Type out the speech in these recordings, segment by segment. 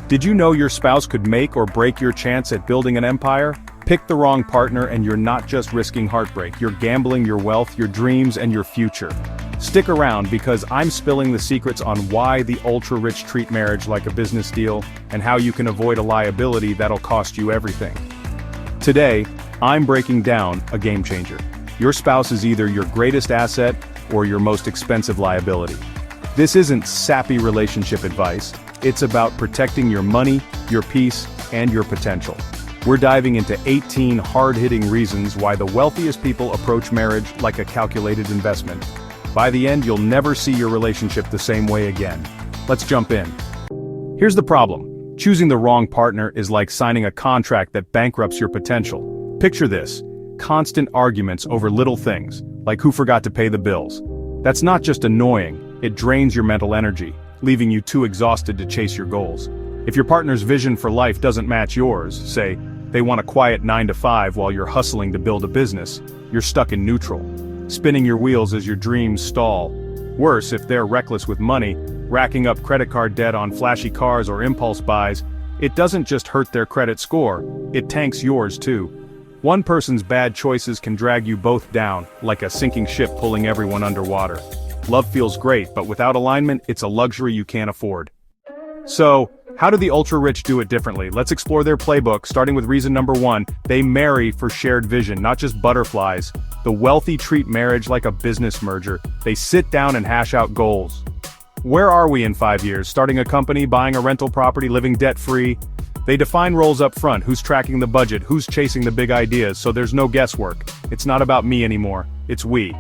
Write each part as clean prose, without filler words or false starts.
Did you know your spouse could make or break your chance at building an empire? Pick the wrong partner and you're not just risking heartbreak, you're gambling your wealth, your dreams, and your future. Stick around because I'm spilling the secrets on why the ultra-rich treat marriage like a business deal, and how you can avoid a liability that'll cost you everything. Today, I'm breaking down a game changer. Your spouse is either your greatest asset or your most expensive liability. This isn't sappy relationship advice, it's about protecting your money, your peace, and your potential. We're diving into 18 hard-hitting reasons why the wealthiest people approach marriage like a calculated investment. By the end, you'll never see your relationship the same way again. Let's jump in. Here's the problem. Choosing the wrong partner is like signing a contract that bankrupts your potential. Picture this: constant arguments over little things, like who forgot to pay the bills. That's not just annoying, it drains your mental energy, leaving you too exhausted to chase your goals. If your partner's vision for life doesn't match yours, say, they want a quiet 9-to-5 while you're hustling to build a business, you're stuck in neutral, spinning your wheels as your dreams stall. Worse, if they're reckless with money, racking up credit card debt on flashy cars or impulse buys, it doesn't just hurt their credit score, it tanks yours too. One person's bad choices can drag you both down, like a sinking ship pulling everyone underwater. Love feels great, but without alignment, it's a luxury you can't afford. So, how do the ultra-rich do it differently? Let's explore their playbook, starting with reason number 1, they marry for shared vision, not just butterflies. The wealthy treat marriage like a business merger. They sit down and hash out goals. Where are we in 5 years? Starting a company, buying a rental property, living debt-free? They define roles up front, who's tracking the budget, who's chasing the big ideas, so there's no guesswork. It's not about me anymore, it's we.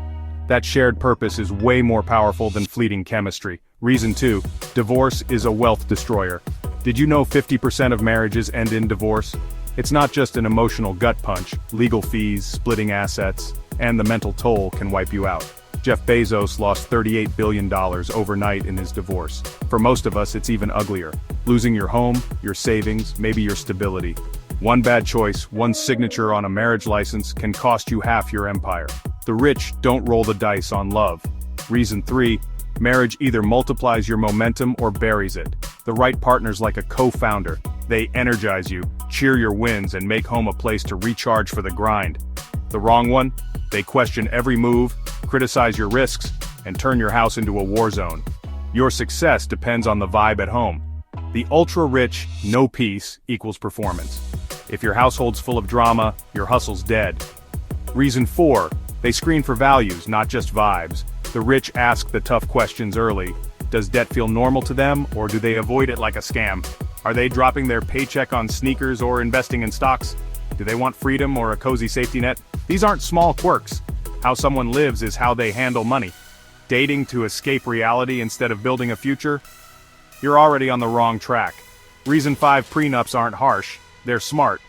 That shared purpose is way more powerful than fleeting chemistry. Reason 2, divorce is a wealth destroyer. Did you know 50% of marriages end in divorce? It's not just an emotional gut punch, legal fees, splitting assets, and the mental toll can wipe you out. Jeff Bezos lost $38 billion overnight in his divorce. For most of us, it's even uglier. Losing your home, your savings, maybe your stability. One bad choice, one signature on a marriage license can cost you half your empire. The rich don't roll the dice on love. Reason 3, marriage either multiplies your momentum or buries it. The right partner's like a co-founder. They energize you, cheer your wins, and make home a place to recharge for the grind. The wrong one? They question every move, criticize your risks, and turn your house into a war zone. Your success depends on the vibe at home. The ultra-rich, no peace equals performance. If your household's full of drama, your hustle's dead. Reason 4, they screen for values, not just vibes. The rich ask the tough questions early. Does debt feel normal to them, or do they avoid it like a scam? Are they dropping their paycheck on sneakers or investing in stocks? Do they want freedom or a cozy safety net? These aren't small quirks. How someone lives is how they handle money. Dating to escape reality instead of building a future? You're already on the wrong track. Reason 5, prenups aren't harsh, they're smart.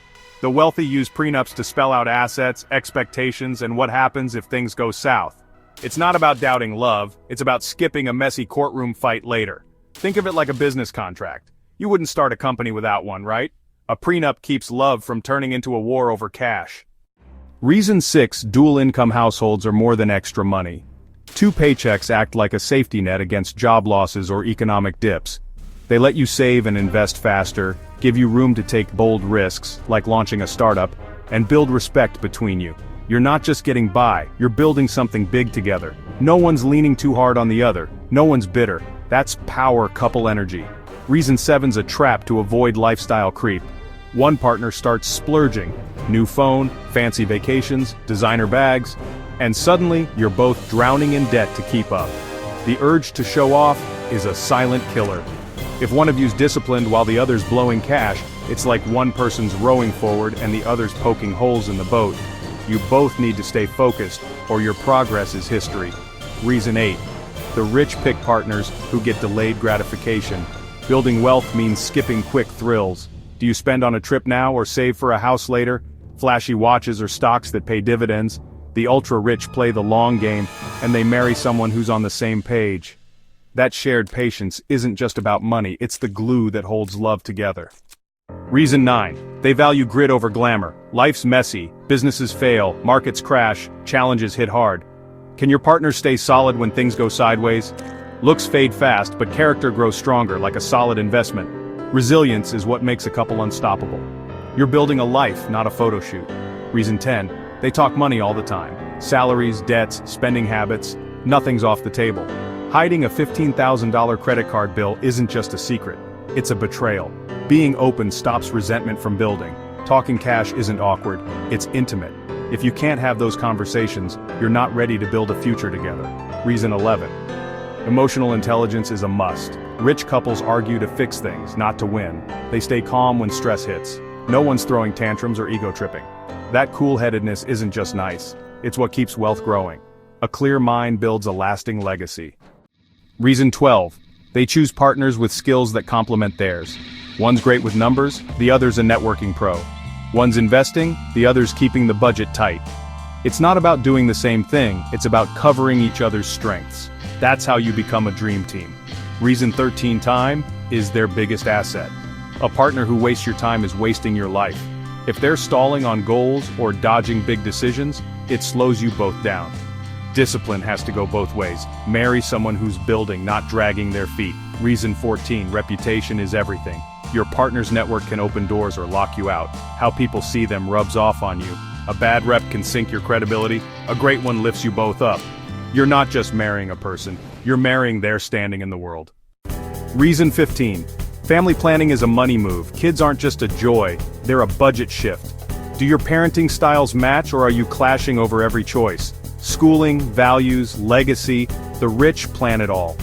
The wealthy use prenups to spell out assets, expectations, and what happens if things go south. It's not about doubting love, it's about skipping a messy courtroom fight later. Think of it like a business contract. You wouldn't start a company without one, right? A prenup keeps love from turning into a war over cash. Reason 6, dual-income households are more than extra money. 2 paychecks act like a safety net against job losses or economic dips. They let you save and invest faster, give you room to take bold risks, like launching a startup, and build respect between you. You're not just getting by, you're building something big together. No one's leaning too hard on the other, no one's bitter. That's power couple energy. Reason 7's a trap to avoid lifestyle creep. One partner starts splurging, new phone, fancy vacations, designer bags, and suddenly you're both drowning in debt to keep up. The urge to show off is a silent killer. If one of you's disciplined while the other's blowing cash, it's like one person's rowing forward and the other's poking holes in the boat. You both need to stay focused, or your progress is history. Reason 8. The rich pick partners who get delayed gratification. Building wealth means skipping quick thrills. Do you spend on a trip now or save for a house later? Flashy watches or stocks that pay dividends? The ultra-rich play the long game, and they marry someone who's on the same page. That shared patience isn't just about money, it's the glue that holds love together. Reason 9. They value grit over glamour. Life's messy, businesses fail, markets crash, challenges hit hard. Can your partner stay solid when things go sideways? Looks fade fast, but character grows stronger like a solid investment. Resilience is what makes a couple unstoppable. You're building a life, not a photo shoot. Reason 10, they talk money all the time. Salaries, debts, spending habits, nothing's off the table. Hiding a $15,000 credit card bill isn't just a secret, it's a betrayal. Being open stops resentment from building. Talking cash isn't awkward, it's intimate. If you can't have those conversations, you're not ready to build a future together. Reason 11. Emotional intelligence is a must. Rich couples argue to fix things, not to win. They stay calm when stress hits. No one's throwing tantrums or ego tripping. That cool-headedness isn't just nice, it's what keeps wealth growing. A clear mind builds a lasting legacy. Reason 12. They choose partners with skills that complement theirs. One's great with numbers, the other's a networking pro. One's investing, the other's keeping the budget tight. It's not about doing the same thing, it's about covering each other's strengths. That's how you become a dream team. Reason 13. Time is their biggest asset. A partner who wastes your time is wasting your life. If they're stalling on goals or dodging big decisions, it slows you both down. Discipline has to go both ways. Marry someone who's building, not dragging their feet. Reason 14. Reputation is everything. Your partner's network can open doors or lock you out. How people see them rubs off on you. A bad rep can sink your credibility, a great one lifts you both up. You're not just marrying a person, you're marrying their standing in the world. Reason 15. Family planning is a money move. Kids aren't just a joy, they're a budget shift. Do your parenting styles match, or are you clashing over every choice? Schooling, values, legacy, the rich plan it all.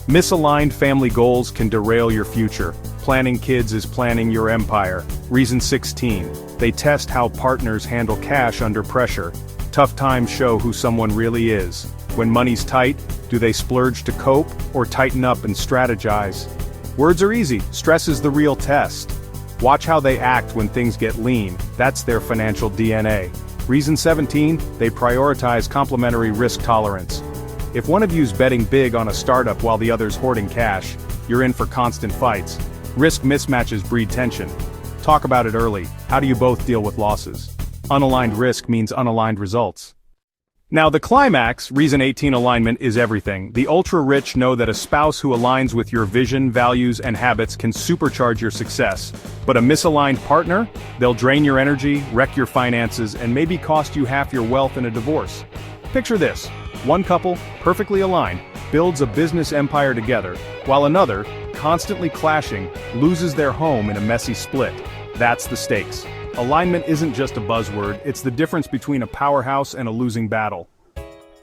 Misaligned family goals can derail your future. Planning kids is planning your empire. Reason 16. They test how partners handle cash under pressure. Tough times show who someone really is. When money's tight, do they splurge to cope, or tighten up and strategize? Words are easy, stress is the real test. Watch how they act when things get lean, that's their financial DNA. Reason 17, they prioritize complementary risk tolerance. If one of you's betting big on a startup while the other's hoarding cash, you're in for constant fights. Risk mismatches breed tension. Talk about it early, how do you both deal with losses? Unaligned risk means unaligned results. Now the climax, reason 18, alignment is everything. The ultra-rich know that a spouse who aligns with your vision, values, and habits can supercharge your success. But a misaligned partner? They'll drain your energy, wreck your finances, and maybe cost you half your wealth in a divorce. Picture this. One couple, perfectly aligned, builds a business empire together, while another, constantly clashing, loses their home in a messy split. That's the stakes. Alignment isn't just a buzzword, it's the difference between a powerhouse and a losing battle.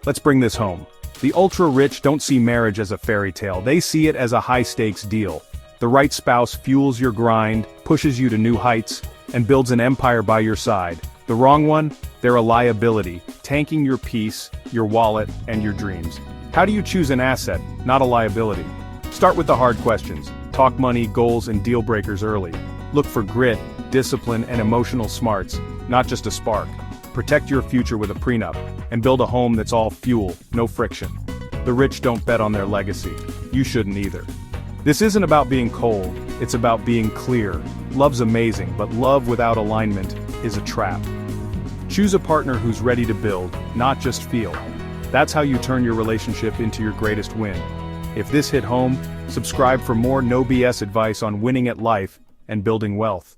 Let's bring this home. The ultra-rich don't see marriage as a fairy tale, they see it as a high-stakes deal. The right spouse fuels your grind, pushes you to new heights, and builds an empire by your side. The wrong one? They're a liability, tanking your peace, your wallet, and your dreams. How do you choose an asset, not a liability? Start with the hard questions. Talk money, goals, and deal breakers early. Look for grit, discipline, and emotional smarts, not just a spark. Protect your future with a prenup, and build a home that's all fuel, no friction. The rich don't bet on their legacy. You shouldn't either. This isn't about being cold, it's about being clear. Love's amazing, but love without alignment is a trap. Choose a partner who's ready to build, not just feel. That's how you turn your relationship into your greatest win. If this hit home, subscribe for more no BS advice on winning at life and building wealth.